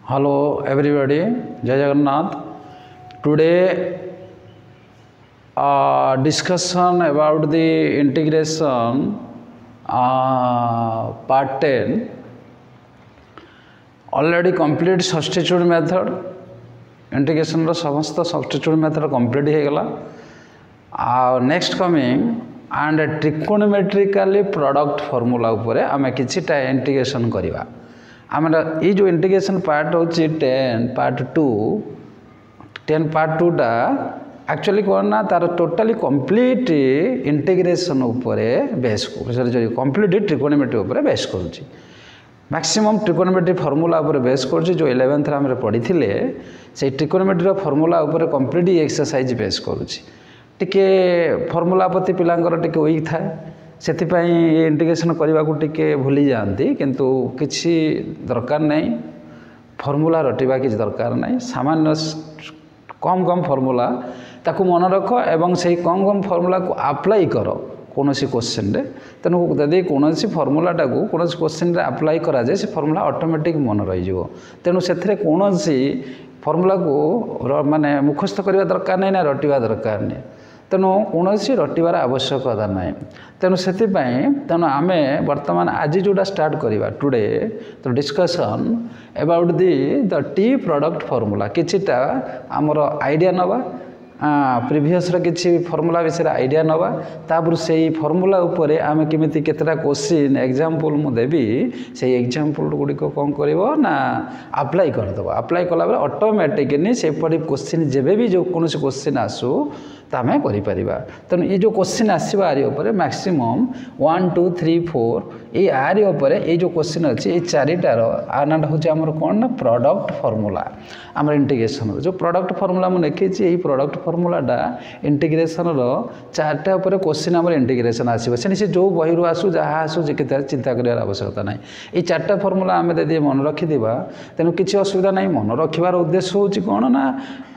Hello everybody, Jai Jagannath. Today discussion about the integration part 10. Already complete substitute method. Integration ro samasta substitute method complete he gala. Next coming and trigonometrically product formula upare ame kichita integration kariba. आमर ये जो integration part होची 10 part 2 टा actually कौन ना तार totally complete integration उपरे base को सॉरी कंप्लीट ट्रिगोनोमेट्री उपरे बेस करूची मैक्सिमम ट्रिगोनोमेट्री फार्मूला उपरे बेस करूची जो 11th रे हमरे पढ़ी थिले से ट्रिगोनोमेट्री रो फार्मूला उपरे कंप्लीट एक्सरसाइज बेस करूची टिके फार्मूला प्रति पिलांगर टिके वीक थाए सेथिपाई इंटीग्रेशन करने को टिके भूली जाती किंतु किसी दरकार नहीं फॉर्मूला रटिबा किसी दरकार नहीं सामान्य कम कम फॉर्मूला ताकू मन रख एवं से कम कम फॉर्मूला को अप्लाई कर कौन क्वेश्चन रे तेणु यदि कौन फॉर्मूला टाक कौन क्वेश्चन रे अप्लाई करा जाए से फॉर्मूला ऑटोमेटिक मन रही तेणु से कौन फॉर्मूला को माने मुखस्थ करने दरकार नहीं ना रटिबा दरकार नहीं तेणु कौन रटिबार आवश्यकता ना तेणु से तेणु आम बर्तमान आज जोटा स्टार्ट करवा टुडे तो discussion about the T product formula किछिटा आमर आइडिया नवा प्रीवियस किसी फॉर्मूला विषय आइडिया नवा तापर से फॉर्मूला उपरे आम केमिति केतेटा क्वेश्चन एग्जांपल मु देबी से एग्जांपल गुडी को कौन करिवो ना अप्लाई कर दबो अप्लाई कला बेले ऑटोमेटिकली से परि क्वेश्चन जेबे भी जो कोनोसी क्वेश्चन आसु तामे करि परिबा तेणु ये जो क्वेश्चन आसीबा आरी उपरे मैक्सिमम 1 2 3 4 ये आरी उपरे ये जो क्वेश्चन अछि ये चारिटार आनाटा होछि हमर कोन ना प्रोडक्ट फार्मूला हमर इंटीग्रेशन जो प्रोडक्ट फार्मूला मु लिखिछि ये प्रोडक्ट फार्मूलाटा इंटीग्रेशन रो चारटा ऊपर क्वेश्चन हमर इंटीग्रेशन आसीबो से जो बही रु आसु जहा आसु जे केते चिंता करियार आवश्यकता नाही ए चारटा फार्मूला हम यदि मन रखि दिबा तेनु किछि असुविधा नाही मन रखिबार उद्देश्य होछि कोन ना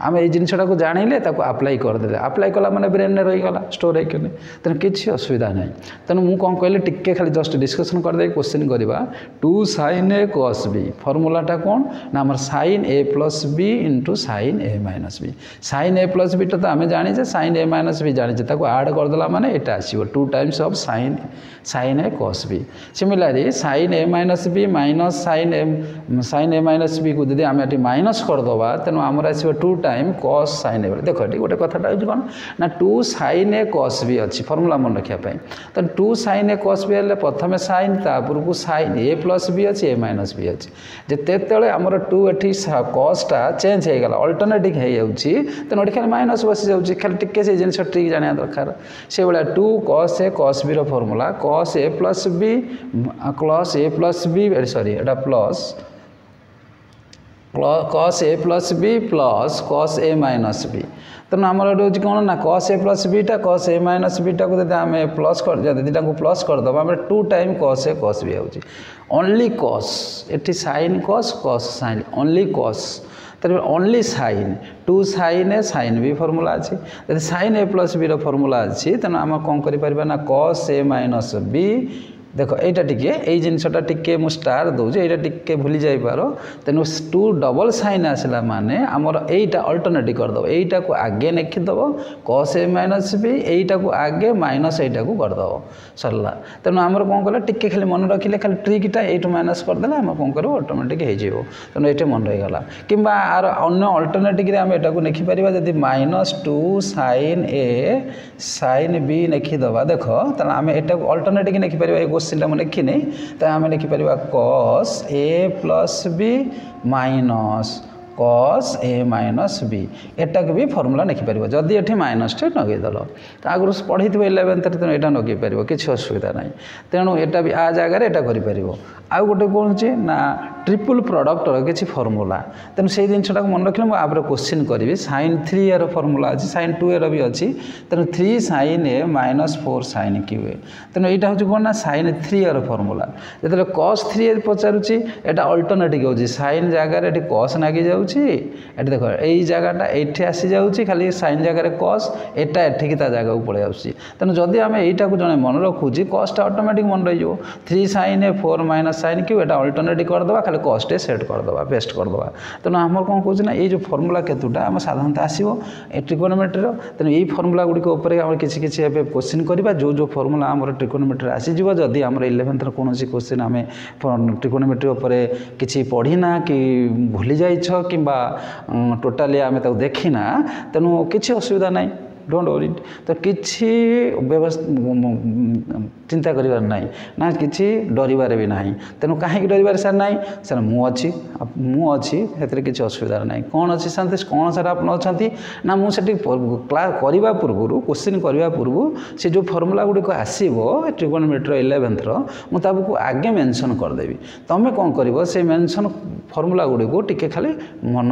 हम ए जिनिसटा को जानिले ताको अप्लाई कर देले अप्लाई कला माने ब्रेन ने रही गला स्टोर हे केने तेनु किछि असुविधा नाही तेनु मु कोन कहले टिक्के खाली जस्ट डिस्कशन कर दे क्वेश्चन करबा 2 sin a cos b फार्मूलाटा कोन ना हमर sin a plus b into sin a minus b sin a plus b तो आम जानी sin a minus b जानी ऐड करदेला माने एटा आसीबो 2 times of sin a cos b similarly sin a minus b minus sin a minus b को यदि आम eighty minus करदबा तेनु हमर आसीबो 2 times cos sin a देखो एटी गोटे कथाटा होछि कोन ना 2 sin a cos b अछि फार्मूला मन रखिया पई तो 2 sin a cos b ले प्रथमे sin तापुर को sin a plus b अछि a minus b अछि जेते तळे हमर 2 एठी cos टा चेंज हे गेला अल्टरनेटिव हे जाउछि तेनु एठी खाली माइनस बसी जाउछि खाली टिके से जिनिस ट्रिक जानिया दरकार से बेला 2 cos a cos b रो formula cos a plus b sorry एटा plus cos a plus b plus cos a minus b तेना आमर होछि कोन ना cos a plus b टा cos a minus b टा को यदि आम प्लस कर यदि टा को प्लस कर दबा हम 2 time cos a cos b होछि ओनली cos एठी sin cos sin only cos तर only sin 2 sin a sin b formula अछि यदि sin a plus b रो फार्मूला अछि तेना हम कोन करि परबा ना cos a minus b देखो एटा टिके ए जिनसटा टिके मु स्टार दउ जे एटा टिके भूली जाई पारो तेनु 2 डबल साइन आसला माने हमर एटा अल्टरनेटिव कर दबो एटा को आगे लिखि दबो cos a minus b एटा को आगे माइनस एटा को कर दबो सरला तेनु हमर कोन कले टिके खाली मन रखिले खाली ट्रिकटा 8 माइनस कर देला हम कोन करो ऑटोमेटिक हे जेबो तेनु एटे मन रहि गला किबा आर अन्य अल्टरनेटिव रे हम एटा को लिखि परिबा यदि -2 sin a sin b लिखि दबा देखो त हम एटा को अल्टरनेटिव लिखि परिबा क्वेश्चन मैं लिखी नहीं तो आम लिखिपर cos a plus b minus cos a minus b एटा को भी फॉर्मूला लिखिपर जदि ये माइनस टे नगेदेल तो आगु पढ़ी 11th तेणु यहाँ नगे पार किसी असुविधा ना तेणु यहाँ भी आ जगार यहाँ कर आउ गोटे कौन ना ट्रिपल प्रडक्टर किसी फॉर्मूला तेणु से जिनटा मन रखिले मुझे क्वेश्चन करी sin 3 a फॉर्मूला अच्छी sin 2 a भी अच्छी तेणु 3 sin a minus 4 sin q a तेणु यहाँ हूँ कौन ना sin 3 a फॉर्मूला जो cos 3 a पचारूँ यहाँ अल्टरनेटिव हो sin जगार ये cos नागी जाऊँगी ये देख यही जगहटा ये आसी जाऊँगी खाली sin जगार cos एटा एठिकी ता जगह को पलि आसूँ तेणु जदि आम यहीटा को जड़े मन रखुची cosटा ऑटोमेटिक मन रही 3 sin a 4 minus sin q Etah alternative करदे खाली ताले कॉस्ट सेट करदे बेस्ट करदे तेणु आम कौन कौन ये जो फर्मूला केतुटा आम साधारणतः आसो ट्रिकोनोमेट्री तेणु यही फर्मूला गुड़िक किसी किसी क्वेश्चन करवा जो जो फर्मूला आम ट्रिकोनोमेट्री आसीज जदि आम 11th कौन क्वेश्चन आम ट्रिकोनोमेट्री किसी पढ़ीना कि भूली जाइछ कि टोटाली आम देखना तेणु किसी असुविधा नहीं डोंट वरी तो किसी चिंता करिवार नहीं ना किसी डरिवार भी नहीं तेणु कहीं डरिवार सर नहीं सर मुझे से किसी असुविधा नहीं कौन अच्छी शांति कौन सर आप अच्छा ना मुझे क्लास करने पूर्व क्वेश्चन करने पूर्व से जो फर्मूला गुड़िक आसो ट्रिकोनोमेट्री 11th मुझे आगे मेंशन करदेवी तुम कौन कर से मेंशन फर्मूला गुड़िक टिके खाली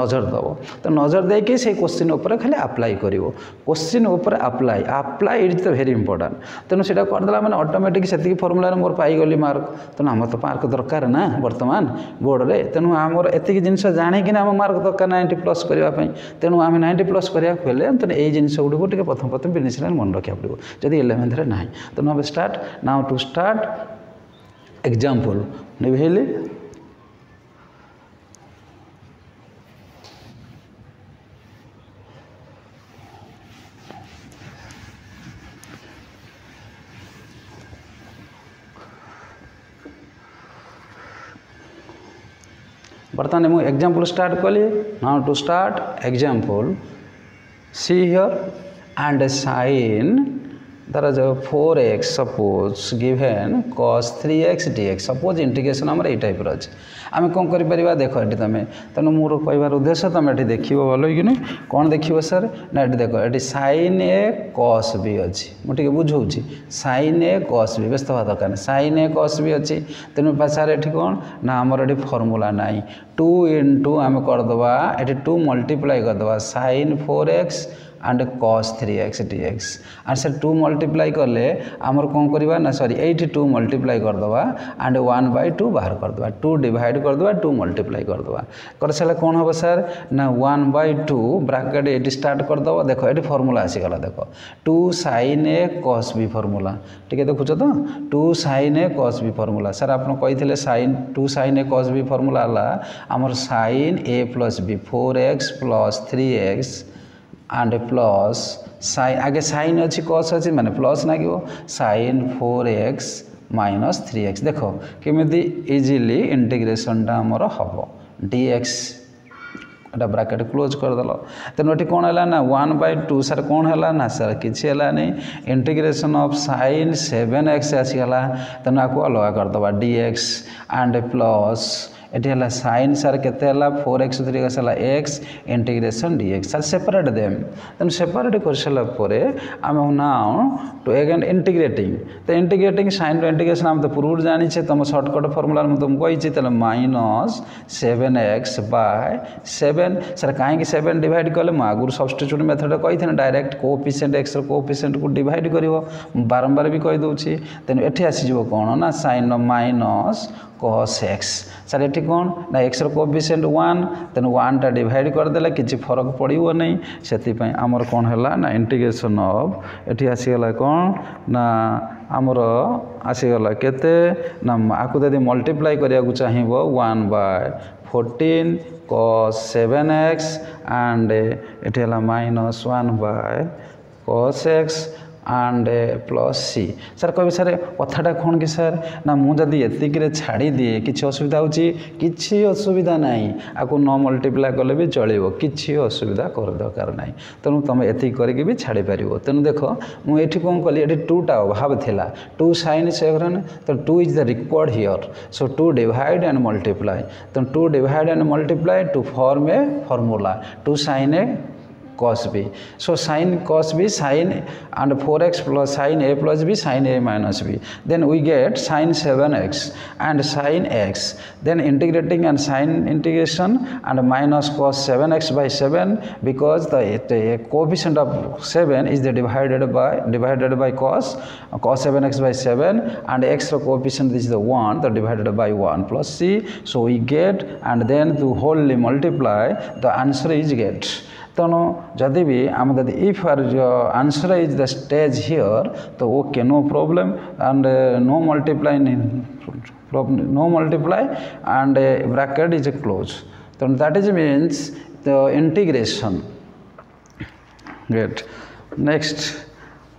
नजर दब तो नजर देके से क्वेश्चन उपर खाली अप्लाई कर क्वेश्चन ऊपर apply it is the very important तेणु से करदेला मैंने ऑटोमेटिक से फर्मूला मोर पाईगली मार्क तेणु आम तो मार्क दरकार ना बर्तमान बोर्ड रे तेणु आमर एति जिनस जाणिकी आम मार्क दरकार 90+ करने तेणु आम 90+ कराया तेणु यही जिन गुड़िक प्रथम प्रथम बिजनेस मन रखा पड़ो जदि 11th ना तेणु हम start now to start example निभेली बर्तमान मुझे एग्जांपल स्टार्ट कली now to start example see here and sine there is 4x suppose given cos 3x dx suppose integration आम ये टाइप अच्छे आम कौन कर देख ये तुम तेणु मोर कहबार उद्देश्य तुम ये देख भल कि कौन देख सर ना ये देख ये sin a cos b अच्छी मुझे बुझाऊँगी sin a cos b व्यस्त हवा दरकार sin a cos b अच्छी तेणु सर ये कौन ना आमर ये फर्मूला ना 2 × आम करदे ये 2 मल्टीप्लाई करदे sin 4x and cos 3x dx and sir 2 multiply कले आमर कौन करवा ना सॉरी 2 मल्टीप्लाई करदे एंड 1/2 बाहर करदे 2 डिवाइड करदे 2 मल्टीप्लाई करदे कर सारे कौन हम सर ना 1/2 ब्रैकेट ये स्टार्ट करदे देख ये फर्मूला आसीगला देख 2 sin a cos b formula ठीक देखुच तो 2 sin a cos b formula sir आप कही sin 2 sin a cos b formula आमर sin a + b 4x + 3x and plus sign आगे साइन अच्छी कस अच्छी माने प्लस लगे sin 4x - 3x देख केमी इजिली इंटीग्रेशन आमर हम dx एटा ब्रैकेट क्लोज करदेल तेणु ये कौन है ना 1/2 सर कौन है ना सर किसी है नहीं इंटीग्रेशन ऑफ sin 7x आसीगला तेणु आपको अलग करदे dx एंड प्लस ये sin सर के 4x 3x x integration dx sir separate them तेणु सेपरेट कर सारापर आम नाउ टू अगेन इंटीग्रेटिंग तो इंटीग्रेटिंग sin इंटीग्रेशन आम तो पूर्व जानी तुम सर्टकट फर्मूला तुमको कही -7x / 7 सर कहीं 7 डिवाइड कले आगुरी सब्स्टिट्यूट मेथड कही डायरेक्ट कोएफिशिएंट x कोएफिशिएंट को डिवाइड कर बारंबार भी कहीदे तेणु ये आसीज कौन ना sin cos x सर ये कौन ना x कोएफिशिएंट 1 तेणु 1 टा डिवाइड करदे किसी फरक पड़ो नहीं से आमर कौन है ना इंटीग्रेशन ऑफ ये आसीगला कौन ना आमर आसीगला केते ना आपको यदि मल्टीप्लाई करने चाहिए 1/14 cos 7x एंड ये -1 cos x and plus C sir कह सर कथाटा कौन कि सर ना मुझे एतिक छाड़ी दिए किसी असुविधा होची असुविधा नहीं आपको न मल्टीप्लाई कले भी चलो किसी असुविधा कर दरकार ना तेणु तुम एति करके भी छाड़ी पार तेणु देख मुझे कौन कली ये 2टा अभाव थिला 2 sin 7 तो 2 is the required here so 2 divide and multiply तो 2 divide and multiply two form a formula 2 sin a cos b so sin cos b sin and 4x plus sin a plus b sin a minus b then we get sin 7x and sin x then integrating and sin integration and minus cos 7x by 7 because the coefficient of 7 is the divided by cos 7x by 7 and x coefficient is the 1 the divided by 1 plus c so we get and then to wholly multiply the answer is get तेणु जदि भी आम if answer is the stage here तो okay no problem and no multiply no multiply and a bracket is closed. So that is means the integration. Great. Next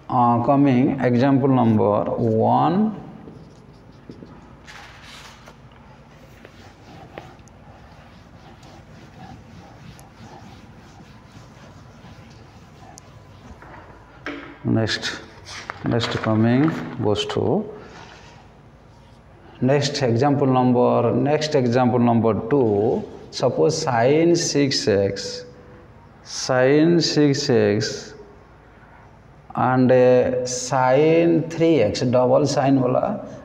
coming example number 1. Next coming goes to next example number 2. Suppose sin 6x and sin 3x double sin वाला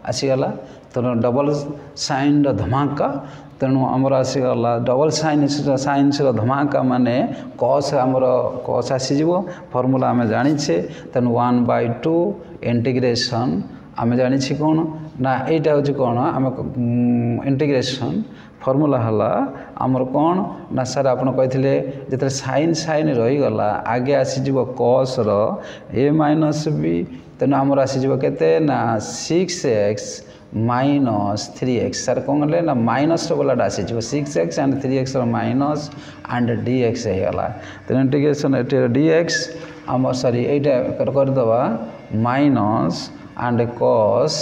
आसीगला तो double sign धमाका तेणु आमर आसीगला double sign धमाका माने cos आमर cos आसीज formula आम जाचे तेणु 1/2 इंटीग्रेशन आम जानी कौन ना यहाँ हूँ कौन आम इंटीग्रेशन फॉर्मूला हला आमर कौन ना सर आपन कहते जो साइन रहीगला आगे आसीज कॉस ए माइनस बी तेणु आमर आसीज के ना 6x माइनस 3x सर कौन कले ना माइनस वाला आसीज 6x and 3x minus and dx होगा तेणु इंटीग्रेशन dx आम सॉरी यहाँ करदे minus and cos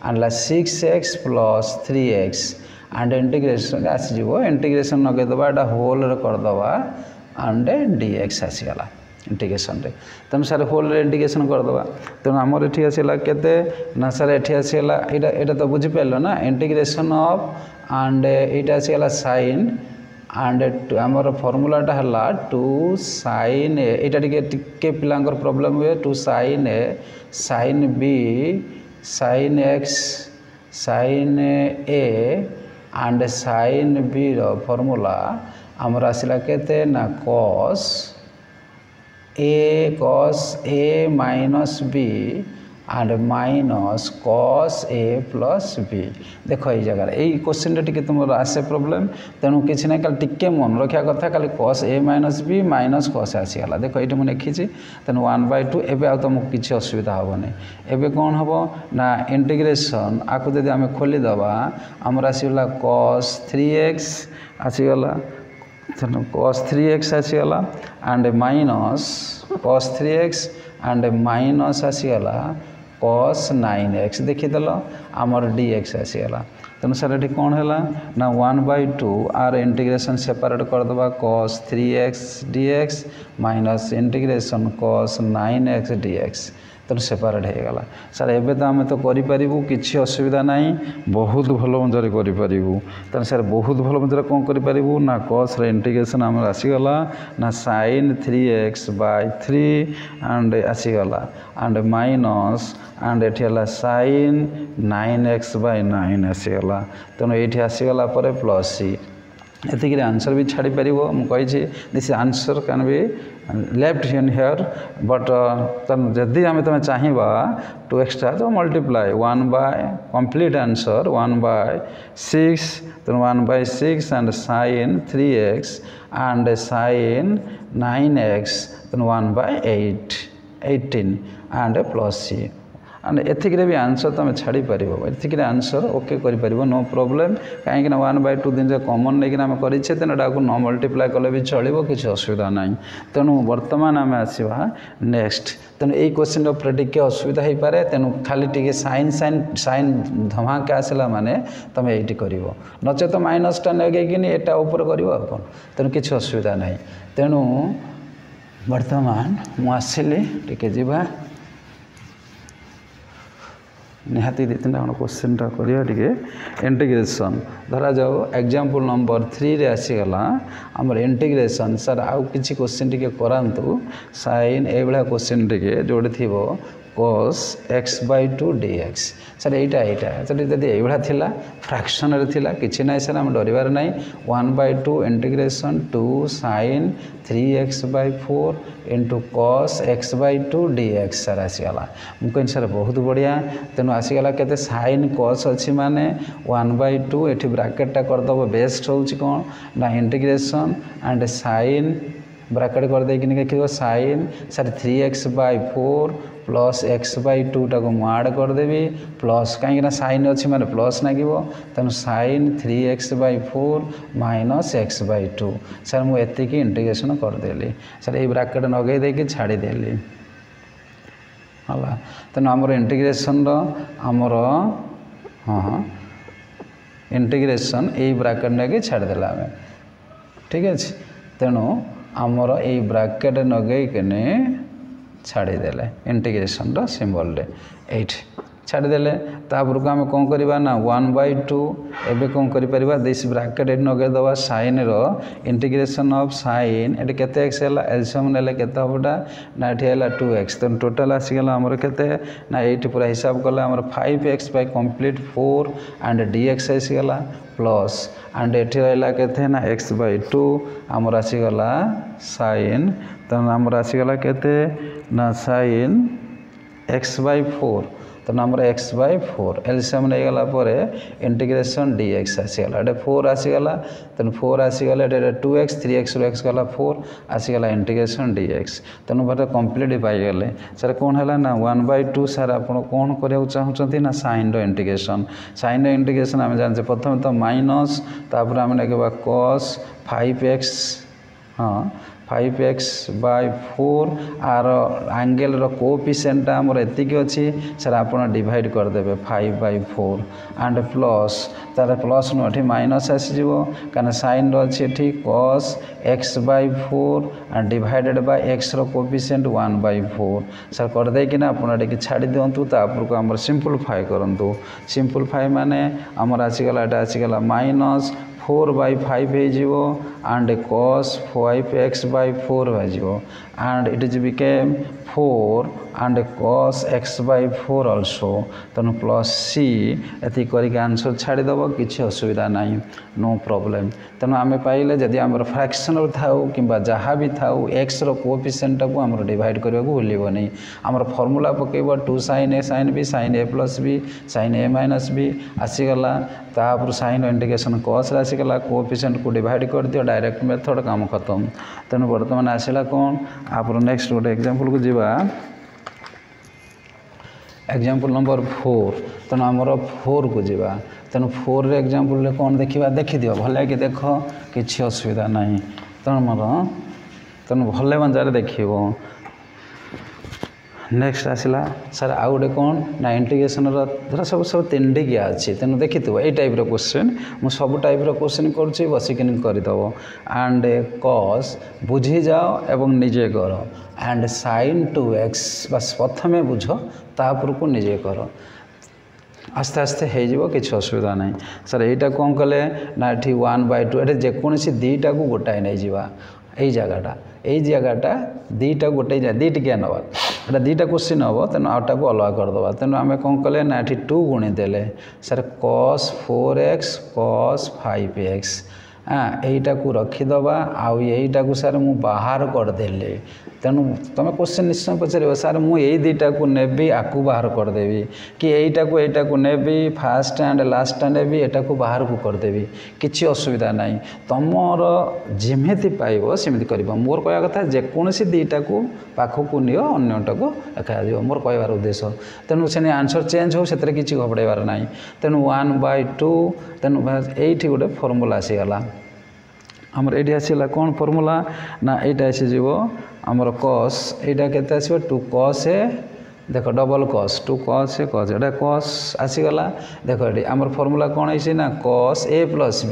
and 6x plus 3x and integration आसीज इंटीग्रेशन लगेदेवा यहाँ होल करदे एंड dx आसीगला इंटीग्रेशन रे तेणु सर होल इंटीग्रेशन करदे तेणु आमर ये आसला के ना सर ये आसला यहाँ तो बुझीपार ना इंटीग्रेशन ऑफ एंड ये आसगला साइन एंड आमर फॉर्मूलाटा है 2 sin a यहाँ टे पिलांकर प्रॉब्लम हुए 2 sin a sin b sin x sin a and sin b formula आमर आसला के ना cos a minus b and minus cos a plus b देख ये जगह यही क्वेश्चन टी तुम आसे प्रॉब्लम तेणु किसी ना खाली टिके मन रखा कथा खाली cos a minus b minus cos आसीगला देख ये मुझे लिखी तेणु 1/2 एवं तुमको किसी असुविधा हेनी एवं कौन हम ना इंटीग्रेशन आपको यदि आम खोलीदे आमर आसगला cos 3x आसीगला cos 3x आसीगला and minus cos 3x and minus आसीगला cos 9x देखीदेल आमर dx आसीगला तेणु सर ये कौन है ना 1/2 आर इंटीग्रेशन सेपरेट करदे cos 3x dx minus integration cos 9x dx तेणु सेपरेट होगला सर एवं तो आम तो करूँ कि असुविधा ना बहुत भल मजारे करूँ तेणु सर बहुत भल मजारे कौन करूँ ना cos इंटीग्रेशन आम आसीगला ना sin 3x/3 एंड आसीगला एंड माइनस एंड ये sin 9x/9 आसीगला तेणु ये आसीगला प्लस सी ये आंसर भी छाड़ी पार मुझे this answer can be left in here but जदि आम तुम चाहिए टू एक्सट्रा तो मल्टीप्लाई 1 बाय कंप्लीट आंसर 1/6 तो 1/6 and sin 3x and sin 9x तो 1/8 18 एंड प्लस सी एंड एथिक भी आंसर तुम छाड़ी पार एथिक आंसर ओके कर नो प्रॉब्लम कहीं 1/2 दिन कमन लेकिन आम करे तेना न मल्टीप्लाई कले भी चलो किसी असुविधा ना तेणु बर्तमान आम आसवा नेक्स्ट तेणु यही क्वेश्चन टे असुविधा हो पाए तेणु खाली टी साइन धमाके आसला माने तुम ये कर नचे तो माइनसटा लगे एटा ऊपर कर तेणु किसी असुविधा ना तेणु बर्तमान मुझे टी जा निहाती 2-3 क्वेश्चन करिया इंटीग्रेशन धरा जाओ एग्जांपल नंबर 3 रे आसीगला आमर इंटीग्रेशन सर आउ किसी क्वेश्चन टी करातु साइन ये क्वेश्चन टी जोड़े थी cos x/2 dx सर यहाँ सर जब ये थिला फ्रैक्शन थिला किसी ना सर आम डरबार ना 1/2 integration 2 sin 3x/4 into cos x/2 dx sir आसीगला मुझे सर बहुत बढ़िया तेणु आसीगला के sin cos अच्छी माने 1/2 ये ब्राकेटा करदे बेस्ट हूँ कौन ना इंटीग्रेशन एंड sin ब्राकेट कर देकिन लिखियो sin sir 3x/4 plus x/2 टाको मु ऐड कर देबी प्लस कहीं ना sin अछि माने प्लस लागिवो तनु sin 3x/4 minus x/2 sir मु एति की इंटीग्रेशन कर देली सर ए ब्राकेट नगे देकी छाड़ी देली हला तनु हमर इंटीग्रेशन रो हमर हां इंटीग्रेशन ए ब्राकेट नगे छाड़ देला हमें ठीक अछि तेणु आमर ए ब्राकेट नगे कने छाड़ी देले इंटीग्रेशन रो सिंबल रे 8 छाड़ी देले तापर को हम कोन करबा ना 1/2 एबे कोन करि परबा दिस ब्रैकेट नगे दवा sin रो इंटीग्रेशन ऑफ sin एटे केते x हला एलसीएम नेले केते होबडा ना एठी हला 2x त टोटल आसी गेला हमर केते ना 8 पूरा हिसाब करले हमर 5x bye complete 4 and dx आसी गेला प्लस एंड एठी रहला केते ना x/2 हमर आसी गेला sin त हमर आसी गेला केते ना sin x/4 तो नंबर x/4 एलसीएम नहीं गला परे इंटीग्रेशन dx आसीगला एटे 4 आसीगला तन 4 आसीगला एटे 2x 3x रो x गला 4 आसीगला इंटीग्रेशन dx तनु बटे कंप्लीट पाई गेले सर कोन हला ना 1/2 सर आपण कोन करिया चाहउचंती ना sin रो इंटीग्रेशन हम जान से प्रथम तो माइनस तापर हम नेगबा cos 5x हां 5x/4 आर एंगल रो कोएफिशिएंट हमर एतिकी अछि सर आपण डिवाइड कर देबे 5/4 एंड प्लस तार प्लस नो एठी माइनस आसी जीवो काना sin रो अछि एठी cos x/4 and divided by x रो कोएफिशिएंट 1/4 सर कर दे कि ना आपण एठी छाडी दियंतु तापर को हमर सिंपलीफाई करंतु सिंपलीफाई माने हमर आसी गेला एटा आसी गेला माइनस 4/5 है जीवो and cos 5x/4 है जीवो and it is became 4 and cos x/4 also Tanu plus c एति करी आंसर छाड़ी दबो किछि असुविधा नाही नो प्रॉब्लम तनु आमे पाइले जदि हमर फ्रैक्शनल थाउ किबा जहा भी थाउ x रो कोएफिशिएंट को हमर डिवाइड करबा को भूलिबो नै हमर formula पकेबो 2 sin a sin b sin a plus b sin a minus b आसी गला तापर sin इंटीग्रेशन cos राशि गला कोएफिशिएंट को डिवाइड कर दियो डायरेक्ट मेथड काम खत्म तनु वर्तमान आसीला कोन आपर नेक्स्ट गोटे एग्जांपल को जीवा एग्जांपल नंबर 4 तनु हमर 4 को जीवा तनु 4 रे एग्जांपल ले कोन देखिबा देखि दियो भले कि देखो किछि असुविधा नाही तनु मर तनु भले मंजारे देखिबो नेक्स्ट आसिला सर आउ गोटे कौन ना इंटीग्रेशन धर सब सब तीन टिकिया अच्छी तेणु देखी ये टाइप क्वेश्चन मु सब टाइप क्वेश्चन करुँच बसिकिन करदेव एंड कॉस बुझी जाओ एवं निजे कर एंड sin 2x बस प्रथमे बुझ तापर को निजे कर आस्ते आस्ते हो कि असुविधा ना सर यहीटा कौन कले ना ये 1/2 ये जेकोसी दीटा को गोटाए नहीं जावा यही जगहटा दीटा गोटे दीटिकिया नवा एटा दीटा क्वेश्चन हम तेणु आउटा को अलग करदे तेणु आम कौन कले ना ये 2 गुणी देले sir cos 4x cos 5x यहीटा को रखीदबा आउ यहीटा को सर मु बाहर करदेली तेणु तुम क्वेश्चन निश्चय पचार सर मुझे दुईटा को नेबी आपको बाहर करदेवी कि यहीटा को नेबी फास्ट एंड लास्ट नेबी एटा को बाहर को करदेवी किसी असुविधा ना तुमर जमी पाइब सेमती कर मोर कह कथा जेकोसी दुईटा को पाखक नियो अन्यटा को एका मोर कहबार उद्देश्य तेणु से आंसर चेंज हो से किसी घबड़ाइबार ना तेणु 1/2 तेणु ये गोटे फर्मूला आसीगला आमर ये आसला कौन फर्मूला ना यहाँ आसीज आमर कस यहाँ केते आसीबो 2 cos a देख double cos 2 cos a cos Etah cos आसीगला देख ये आमर फर्मूला कौन है ना cos a plus b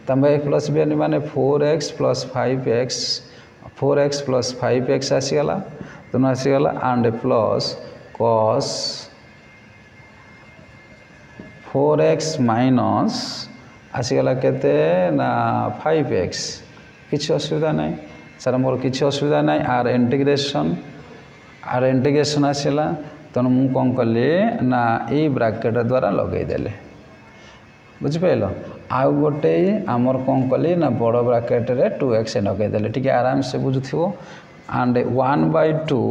तब a plus b माने 4x plus 5x 4x plus 5x आसीगला तेणु आसीगला and plus cos 4x minus आसीगला केते ना 5x किसी असुविधा ना सर मोर किसी असुविधा ना आर इंटीग्रेशन आसला तेणु मु कौन कली ना ये ब्रैकेट द्वारा लगेदेले बुझिपाल आउ गोटे आमर कौन कली ना बड़ ब्रैकेट रे 2x लगेदेले टी आराम से बुझुथिबो एंड 1/2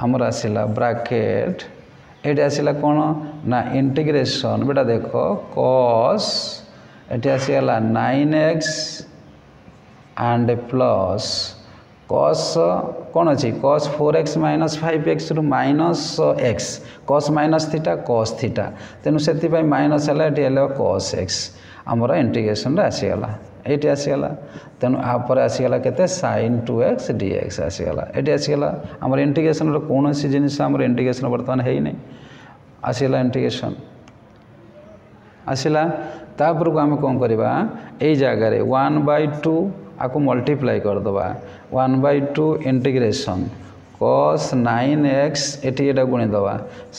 आमर आसला ब्रैकेट ये आसला कौन ना इंटीग्रेशन बेटा देख cos ये आसगला 9x एंड प्लस कस कौन अच्छी कस 4x माइनस 5x रु minus x cos minus theta cos theta तेणु से माइनस है कस एक्स आमर इंटीग्रेशन आसीगला ये आसीगला तेणु आपर आसीगला केते sin 2x dx आसीगला ये आसीगला आमर इंटीग्रेशन कौन सी जिनिस आमर इंटीग्रेशन बर्तमान है नहीं आसीगला इंटीग्रेशन आसला तापर को आम कौन करवा यही जगार 1/2 आपको मल्टीप्लाई करदे 1/2 इंटीग्रेशन cos 9x एटी गुणीदे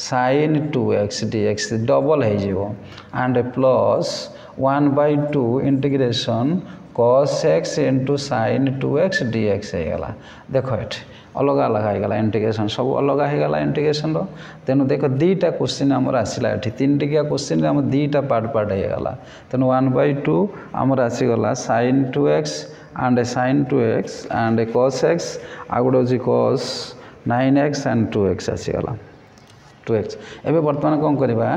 sin 2x dx डबल हो and plus 1/2 integration cos x into sin 2x dx होगा देख ये अलग अलग होगा इंटीग्रेशन सब अलग होगा इंटीग्रेशन तेणु देख दीटा क्वेश्चन आमर आसला ये 3 टिकिया क्वेश्चन आम दीटा पार्ट पार्ट होगा तेणु 1/2 आमर आसीगला sin 2x and sin 2x and cos x आगुटे हूँ cos 9x and 2x आसीगला 2x एवं बर्तमान कौन करवा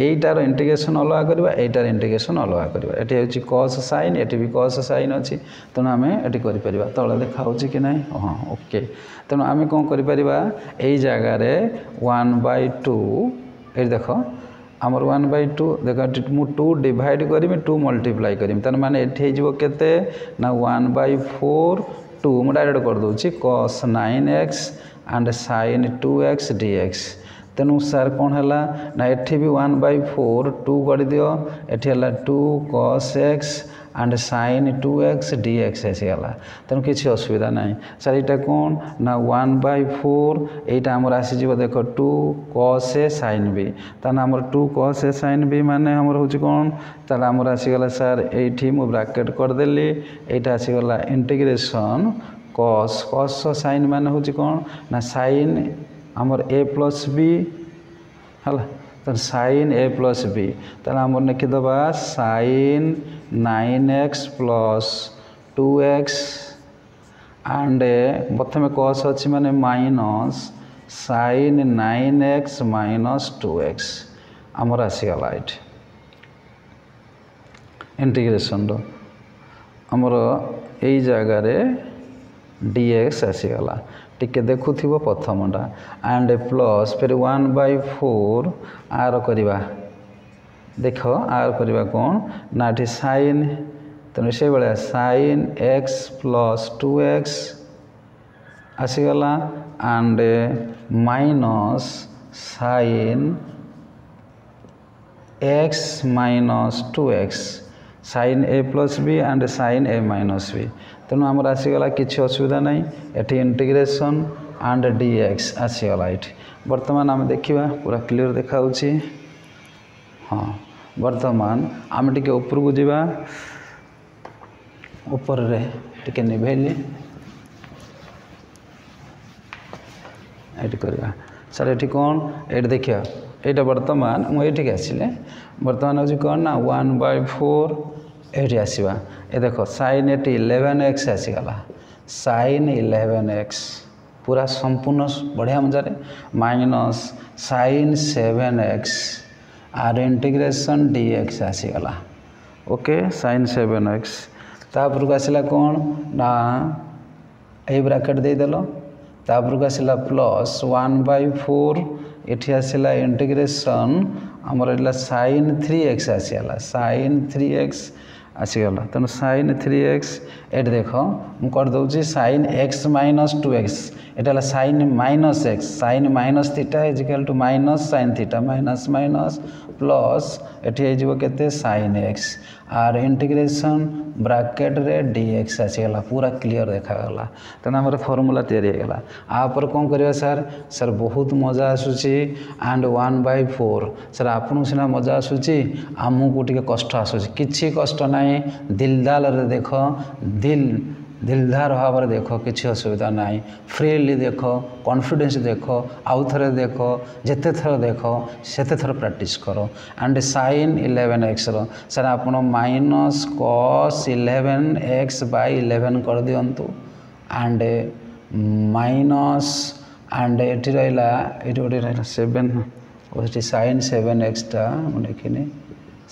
यहीटार इंटीग्रेशन अलग करवा यहीटार इंटीग्रेशन अलग करवा ये हूँ cos sin ये भी cos sin अच्छी तेणु आम ये कर तले देखा कि ना हाँ ओके तेणु आम कौन कर यही जगार 1/2 ये देख आमर 1/2 देख मु 2 डिवाइड करी 2 मल्टीप्लाई करी तार माने केते ना 1/4 2 मु डायरेक्ट कर दूची cos 9x and sin 2x dx तेणु सार कौन है ना ये भी 1/4 2 कर दियो ये 2 cos x and sin 2x dx आसीगला तेणु किसी असुविधा ना सर यहाँ कौन ना 1/4 यहाँ आमर आसीज देख 2 cos a sin b तान आमर 2 cos a sin b माने आमर हूँ कौन ताल आमर आसीगला सर ये मु ब्रैकेट करदेली यहाँ आसीगला इंटीग्रेशन cos cos sin माने हूँ कौन ना sin आमर a प्लस b है तो sin a प्लस b ताल आमर लिखिदबा sin 9x plus 2x and प्रथम cos अच्छी माने minus sin 9x minus 2x आमर आसीगला ये इंटीग्रेशन आमर यही जगार dx आसीगला टिके देखु प्रथमटा एंड प्लस फिर 1/4 आर करवा देख आर करवा कौन ना ये sin तेणु से भाया sin x प्लस 2x आसीगला and minus sin x minus 2x sin a plus b and sin a minus b तेणु आमर आसीगला किसी असुविधा ना ये इंटीग्रेशन एंड dx आसीगला ये बर्तमान आम देखा पूरा क्लीयर देखा हाँ बर्तमान आम टे ऊपर को जावा ऊपर टे निभेली ये करवा सर ये कौन ये देखिए यहाँ बर्तमान मुझे आसिले बर्तमान हूँ कौन ना 1/4 ये आसवा ये देख sin ये 11x आसीगला sin 11x पूरा संपूर्ण बढ़िया मजार माइनस sin 7x आर इंटीग्रेशन dx आसीगला ओके sin 7x तापर को आसला कौन ना ये ब्रैकेट देदेल तापर को आसला प्लस 1/4 ये आसला इंटीग्रेशन आमर sin 3x आसीगला sin 3x आसीगला तेणु sin 3x ये देख मुझे करदे sin x माइनस 2x ये sin minus x sin minus theta is equal to minus sin theta minus minus plus ये के sin x आर इंटीग्रेशन ब्रैकेट रे dx आसीगला पूरा क्लीयर देखागला तेना आमर फॉर्मूला तैयारी होगा आपर कौन करवा सर सर बहुत मजा आसूची एंड 1/4 सर आपन सीना मजा आसूची आमको टे कष्ट आसूची किसी कष्ट ना दिलदाल रे देख दिलदार भाव देख किसी असुविधा ना फ्रीली देख कॉन्फिडेंस देख आउ थे देख जिते थर देख सेते थर प्रैक्टिस कर एंड sin 11x सर आप माइनस cos 11x बाय 11 कर दिंतु एंड माइनस एंड ये रहा गोटे रहा 7 sin 7x टा लिखिनी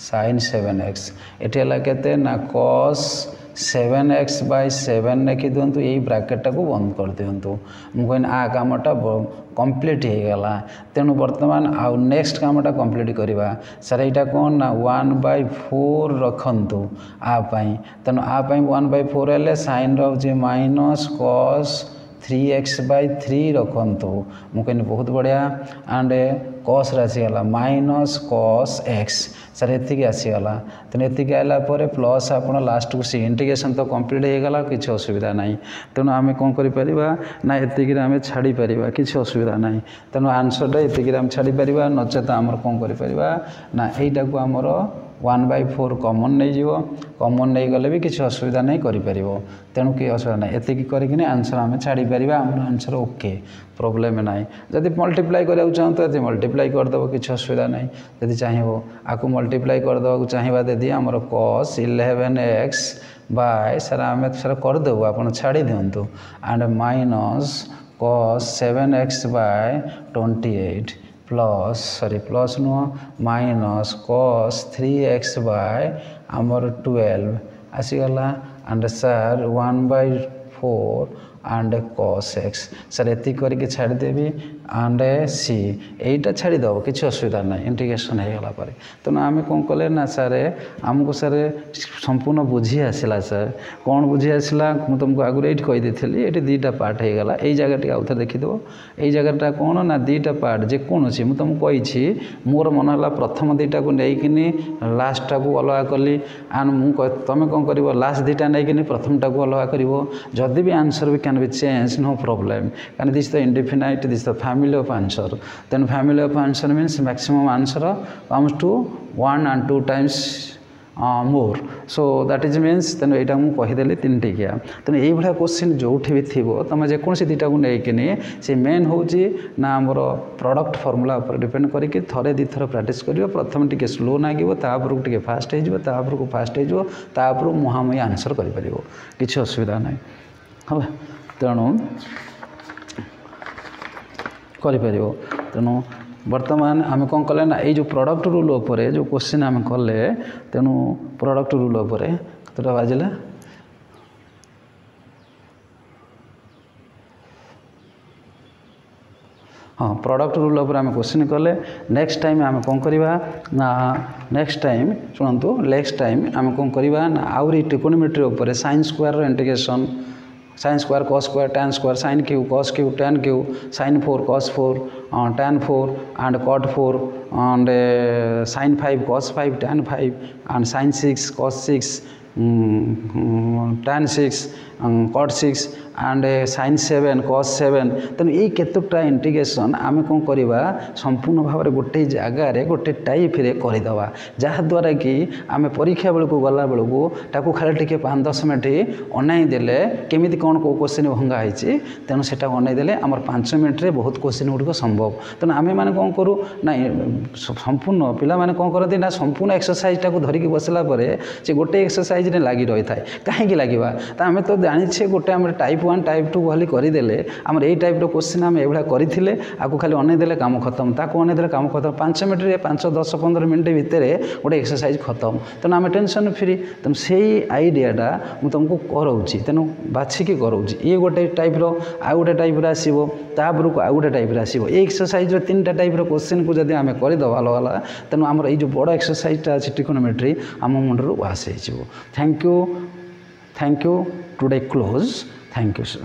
sin 7x ये केते ना cos 7x/7 लिखि दिंतु यही ब्राकेटा को बंद कर दिंतु मुझे आ कामटा कंप्लीट हो गला तेणु बर्तमान आउ नेक्स्ट कामटा कंप्लीट करवा सर यहाँ कौन ना 1/4 रखु आपाई तेणु आपाई 1/4 हेल्ले साइन रोचे माइनस कॉस 3x/3 रखु मुझे बहुत बढ़िया एंड कॉस आसीगला माइनस कॉस एक्स सर ये आसीगला तेणु ये आला प्लस आप लास्ट को सी इंटीग्रेशन तो कंप्लीट हो गला किसी असुविधा ना तेणु आम कौन कर ना ये छाड़ी पार किसी असुविधा ना तेणु आंसरटा ये छाड़ी पार नचेत आम कौन कर ना यहीटा को आमर 1/4 कमन नहीं कमन नहीं गले भी किसी असुविधा नहीं करें तेणु कि असुविधा ना ये करके आंसर आम छाड़ी पार आम आंसर ओके प्रोब्लेम ना जदि मल्टीप्लाई करा चाहूँ तो ये मल्टीप्लाई करदेव किसी असुविधा ना जदि चाहब आपको मल्टीप्लाई करदेवा चाहिए यदि आमर cos 11x बाय सर आम सर करदेव आप छाड़ी दिंतु and minus cos 7x/28 plus sorry plus नुह माइनस cos 3x/ आमर 12 आसीगला and sir 1/4 and cos x sir ये करके छाड़देवी एंड सी यहीटा छाड़देव किसी असुविधा ना इंटीग्रेशन हो गला तेणु आम कौन कले ना सर आमको सर संपूर्ण बुझी आसला सर कौन बुझी आसला मुझे तुमको आगुरी ये कहीदी ये दुईटा पार्ट हो गला यही जगह आउ थे देखीदेव यही जगहटा कौन ना दुईटा पार्ट जेकोसी मुझे तुमको कही मोर मन है प्रथम दुईटा को लेकिन लास्टा को अलग कली एंड तुम कौन कर लास्ट दुईटा नहीं प्रथमटा को अलग कर जदि भी आंसर भी can be change no problem can this the indefinite this the family of answer then family of answer means maximum answer comes to 1 and 2 times more so that is means तेणु यहाँ मुझे कहीदेली 3 टिकिया तेणु यही question जो भी थी तुम जेकोसी दुईटा को लेकिन से मेन हूँ ना आमर प्रोडक्ट फर्मूला पर डिपेंड करके थे दी थर प्रैक्टिस कर प्रथम टी स्लो लगे तापर टे फास्ट हो फास्ट हो मुहांमुही आंसर कर किसी असुविधा ना है तेणु कर तेणु बर्तमान आम कौन कले ना ये जो प्रोडक्ट रूल उपर जो क्वेश्चन आम कले तेणु प्रोडक्ट रूल उपर कतटा बाजिला हाँ प्रोडक्ट रूल उपर आम क्वेश्चन कले नेक्स्ट टाइम आम कौन करवा ना नेक्स्ट टाइम शुणु नेक्स्ट टाइम आम कौन करवा ना आउरी ट्रिकोनोमेट्री उपर sine square integration sin square cos square tan square sin cube cos cube tan cube sin 4 cos 4 tan 4 and cot 4 and sin 5 cos 5 tan 5 and sin 6 cos 6 tan 6 cot 6 and sin 7 cos 7 तेणु ये केतोटा integration आम कौन करवा संपूर्ण भाव में गोटे जगार गोटे टाइप रे करदे जहाद्वारा कि आम परीक्षा बेलू गला बेलू ताकू खाली टे 5-10 मिनट अनाई देले केमी कौन कौ क्वेश्चन भंगाई तेणु से अनाई आम 5 मिनट रे बहुत क्वेश्चन गुड़िक संभव तेणु आम मैंने कौन करूँ ना संपूर्ण पिला माने कौन करते ना संपूर्ण एक्सरसाइज टाक धरिकी बसला से गोटे एक्सरसाइज रे लगी रही था कहीं लगे तो आम तो जानी गोटे आम टाइप 1 टाइप 2 खाली करदेले आमर यही टाइप क्वेश्चन आम एभा करते आपको खाली अनेदेले काम खत्म ताको अनेदेले काम खत्म 5 मिनट 5-10-15 मिनट भितर गोटे एक्सरसाइज खत्म तेणु आम टेंशन फ्री तेणु से आइडियाटा मुझे तुमको कराऊँगी तेणु बाछिकी कराऊँगी ये गोटे टाइप्र आउ गोटे टाइप्र आसो तापरक आउ गोटे टाइप्र आसो ये एक्सरसाइज 3टा टाइप्र क्वेश्चन को जब आम करदे अलग अलग तेणु आमर ये जो बड़ एक्सरसाइजटा अच्छी ट्रिकोनोमेट्री आम मुंडर वास हो thank you today close thank you sir.